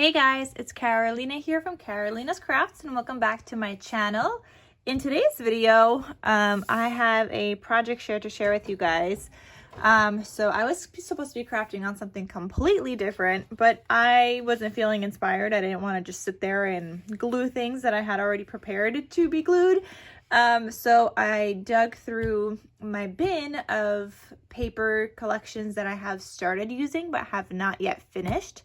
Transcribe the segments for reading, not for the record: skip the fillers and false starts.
Hey guys, it's Carolina here from KarolinasKrafts and welcome back to my channel. In today's video, I have a project to share with you guys. So I was supposed to be crafting on something completely different, but I wasn't feeling inspired. I didn't want to just sit there and glue things that I had already prepared to be glued. So I dug through my bin of paper collections that I have started using but have not yet finished.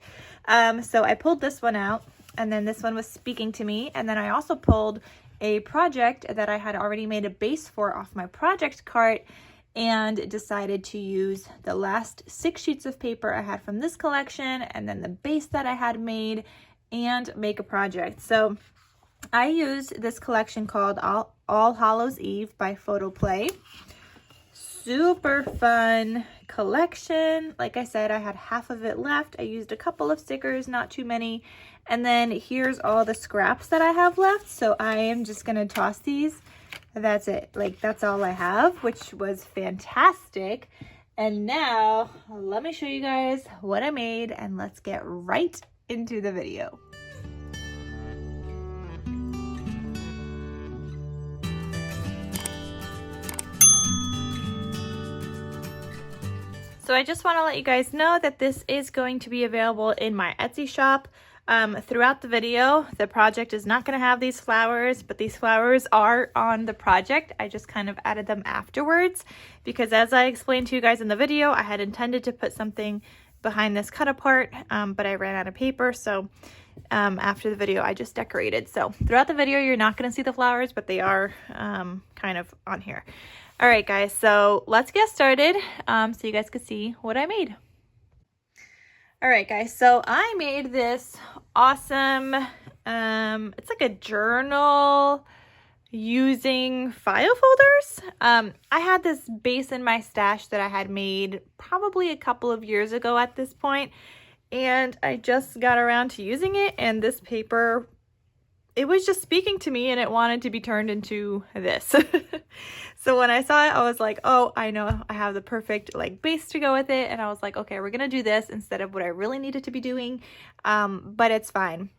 So I pulled this one out, and then this one was speaking to me, and then I also pulled a project that I had already made a base for off my project cart and decided to use the last 6 sheets of paper I had from this collection and then the base that I had made and make a project. So I used this collection called All Hallows Eve by Photoplay. Super fun collection. Like I said, I had half of it left. I used a couple of stickers, not too many. And then here's all the scraps that I have left. So I am just going to toss these. That's it. Like, that's all I have, which was fantastic. And now let me show you guys what I made and let's get right into the video. So I just want to let you guys know that this is going to be available in my Etsy shop. Throughout the video, the project is not going to have these flowers, but these flowers are on the project. I just kind of added them afterwards because, as I explained to you guys in the video, I had intended to put something behind this cut apart, but I ran out of paper. So after the video, I just decorated. So throughout the video, you're not going to see the flowers, but they are kind of on here. All right, guys, so let's get started so you guys can see what I made. All right, guys, so I made this awesome, it's like a journal using file folders. I had this base in my stash that I had made probably a couple of years ago at this point, and I just got around to using it, and this paper, it was just speaking to me and it wanted to be turned into this. So when I saw it, I was like, oh, I know I have the perfect like base to go with it. And I was like, okay, we're going to do this instead of what I really needed to be doing. But it's fine.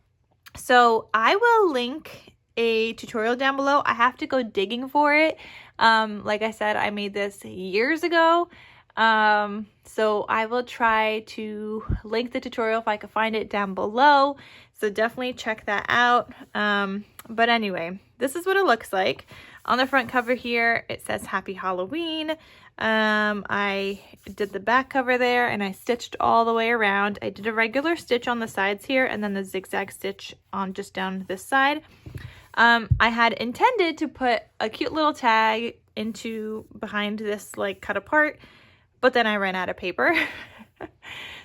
So I will link a tutorial down below. I have to go digging for it. Like I said, I made this years ago. So I will try to link the tutorial if I can find it down below. So definitely check that out. But anyway, this is what it looks like. On the front cover here, it says Happy Halloween. I did the back cover there and I stitched all the way around. I did a regular stitch on the sides here and then the zigzag stitch on just down this side. I had intended to put a cute little tag into behind this like cut apart, but then I ran out of paper.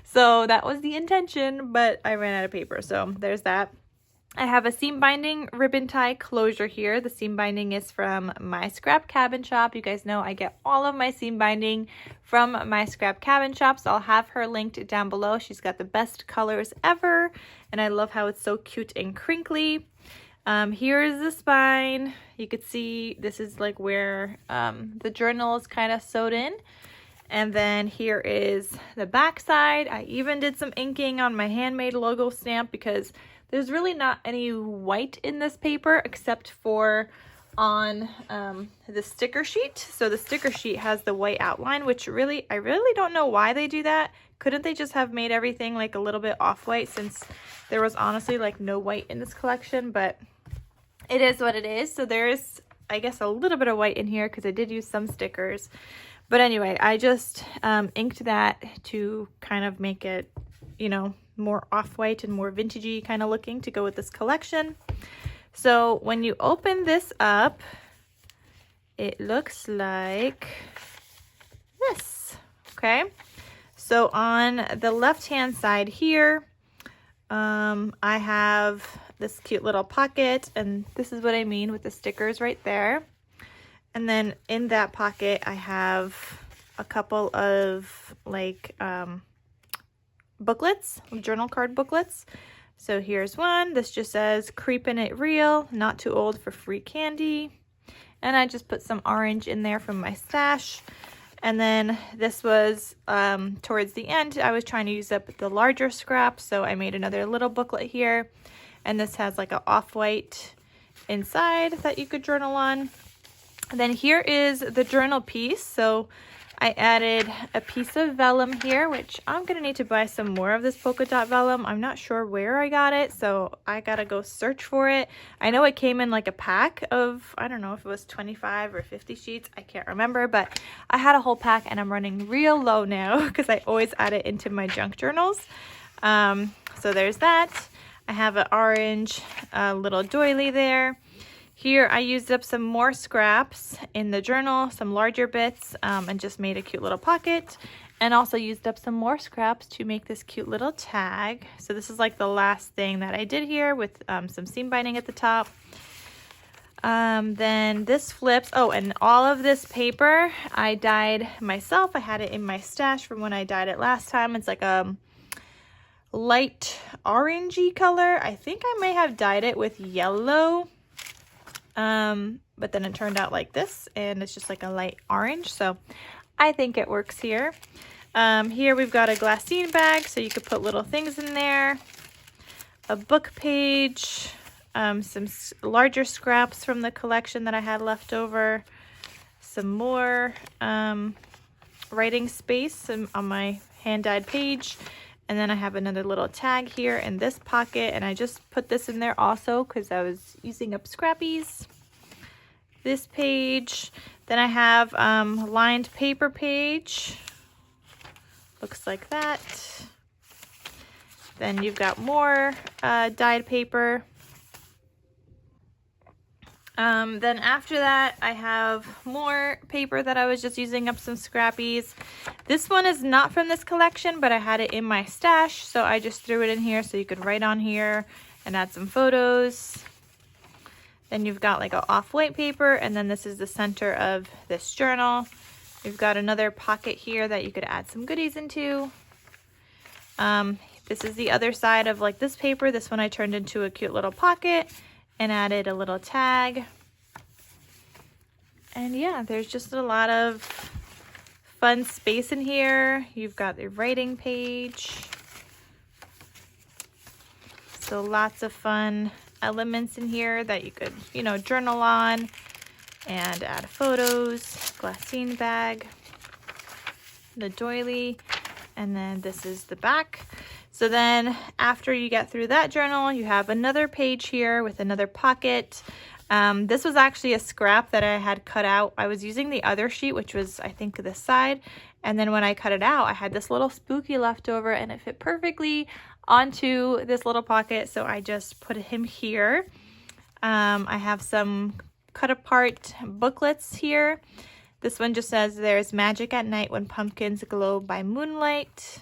So that was the intention, but I ran out of paper. So there's that. I have a seam binding ribbon tie closure here. The seam binding is from My Scrap Cabin Shop. You guys know I get all of my seam binding from My Scrap Cabin Shop, so I'll have her linked down below. She's got the best colors ever, and I love how it's so cute and crinkly. Here is the spine. You could see this is like where the journal is kind of sewed in. And then here is the back side. I even did some inking on my handmade logo stamp because there's really not any white in this paper except for on the sticker sheet. So the sticker sheet has the white outline, which I really don't know why they do that. Couldn't they just have made everything like a little bit off-white, since there was honestly like no white in this collection, but it is what it is. So there is, I guess, a little bit of white in here because I did use some stickers. But anyway, I just inked that to kind of make it, you know, more off-white and more vintagey kind of looking to go with this collection. So when you open this up, it looks like this. Okay, so on the left hand side here, I have this cute little pocket, and this is what I mean with the stickers right there. And then in that pocket I have a couple of like booklets, journal card booklets. So here's one. This just says Creepin' It Real, not too old for free candy. And I just put some orange in there from my stash. And then this was towards the end, I was trying to use up the larger scraps, so I made another little booklet here. And this has like an off-white inside that you could journal on. And then here is the journal piece. So I added a piece of vellum here, which I'm gonna need to buy some more of this polka dot vellum. I'm not sure where I got it, so I gotta go search for it. I know it came in like a pack of, I don't know if it was 25 or 50 sheets, I can't remember, but I had a whole pack and I'm running real low now because I always add it into my junk journals. So there's that. I have an orange little doily there. Here I used up some more scraps in the journal, some larger bits, and just made a cute little pocket, and also used up some more scraps to make this cute little tag. So this is like the last thing that I did here with some seam binding at the top. Then this flips. Oh, and all of this paper I dyed myself. I had it in my stash from when I dyed it last time. It's like a light orangey color. I think I may have dyed it with yellow. But then it turned out like this, and it's just like a light orange, so I think it works here. Here we've got a glassine bag, so you could put little things in there, a book page, some larger scraps from the collection that I had left over, some more writing space on my hand-dyed page, and then I have another little tag here in this pocket, and I just put this in there also because I was using up scrappies. This page. Then I have lined paper page. Looks like that. Then you've got more dyed paper. Then after that, I have more paper that I was just using up some scrappies. This one is not from this collection, but I had it in my stash, so I just threw it in here so you could write on here and add some photos. Then you've got like an off-white paper, and then this is the center of this journal. We've got another pocket here that you could add some goodies into. This is the other side of like this paper. This one I turned into a cute little pocket and added a little tag. And yeah, there's just a lot of fun space in here. You've got the writing page. So lots of fun elements in here that you could, you know, journal on and add photos, glassine bag, the doily, and then this is the back. So then after you get through that journal, you have another page here with another pocket. This was actually a scrap that I had cut out. I was using the other sheet, which was, I think, this side. And then when I cut it out, I had this little spooky left over, and it fit perfectly onto this little pocket. So I just put him here. I have some cut apart booklets here. This one just says, "There's magic at night when pumpkins glow by moonlight."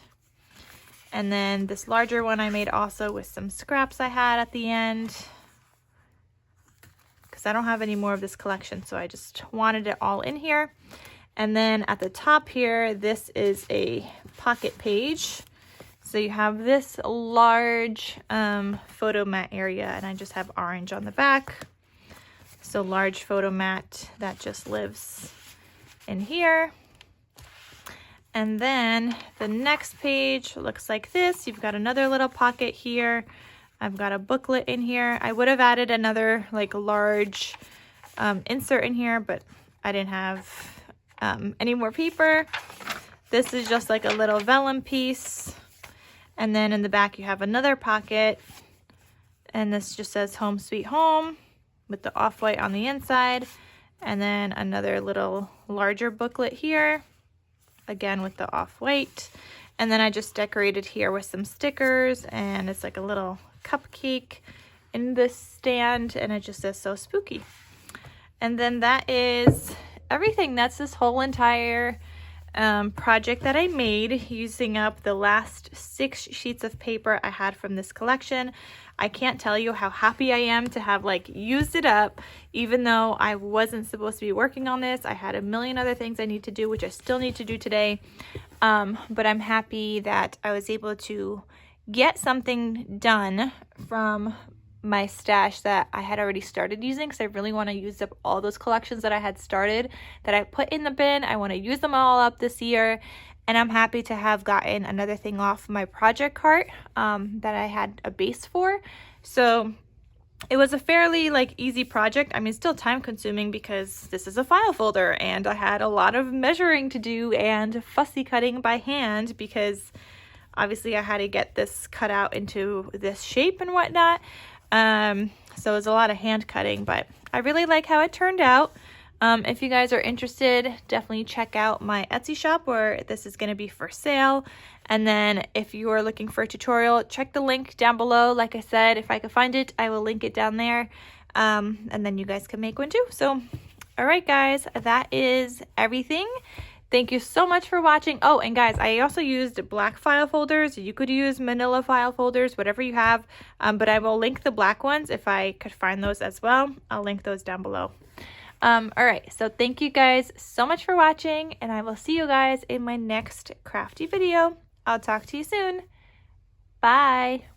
And then this larger one I made also with some scraps I had at the end, because I don't have any more of this collection, so I just wanted it all in here. And then at the top here, this is a pocket page. So you have this large photo mat area, and I just have orange on the back. So large photo mat that just lives in here. And then the next page looks like this. You've got another little pocket here. I've got a booklet in here. I would have added another like large insert in here, but I didn't have any more paper. This is just like a little vellum piece. And then in the back you have another pocket, and this just says "Home Sweet Home" with the off-white on the inside. And then another little larger booklet here, again with the off-white. And then I just decorated here with some stickers, and it's like a little cupcake in this stand, and it just says "So Spooky." And then that is everything. That's this whole entire project that I made using up the last 6 sheets of paper I had from this collection. I can't tell you how happy I am to have like used it up, even though I wasn't supposed to be working on this. I had a million other things I need to do, which I still need to do today. But I'm happy that I was able to get something done from my stash that I had already started using, because I really want to use up all those collections that I had started that I put in the bin. I want to use them all up this year, and I'm happy to have gotten another thing off my project cart that I had a base for. So it was a fairly like easy project. I mean, still time consuming because this is a file folder and I had a lot of measuring to do and fussy cutting by hand, because obviously I had to get this cut out into this shape and whatnot. So it was a lot of hand cutting, but I really like how it turned out. If you guys are interested, definitely check out my Etsy shop where this is going to be for sale. And then if you are looking for a tutorial, check the link down below. Like I said, if I can find it, I will link it down there. And then you guys can make one too. So, all right, guys, that is everything. Thank you so much for watching. Oh, and guys, I also used black file folders. You could use manila file folders, whatever you have. But I will link the black ones if I could find those as well. I'll link those down below. All right, so thank you guys so much for watching, and I will see you guys in my next crafty video. I'll talk to you soon. Bye.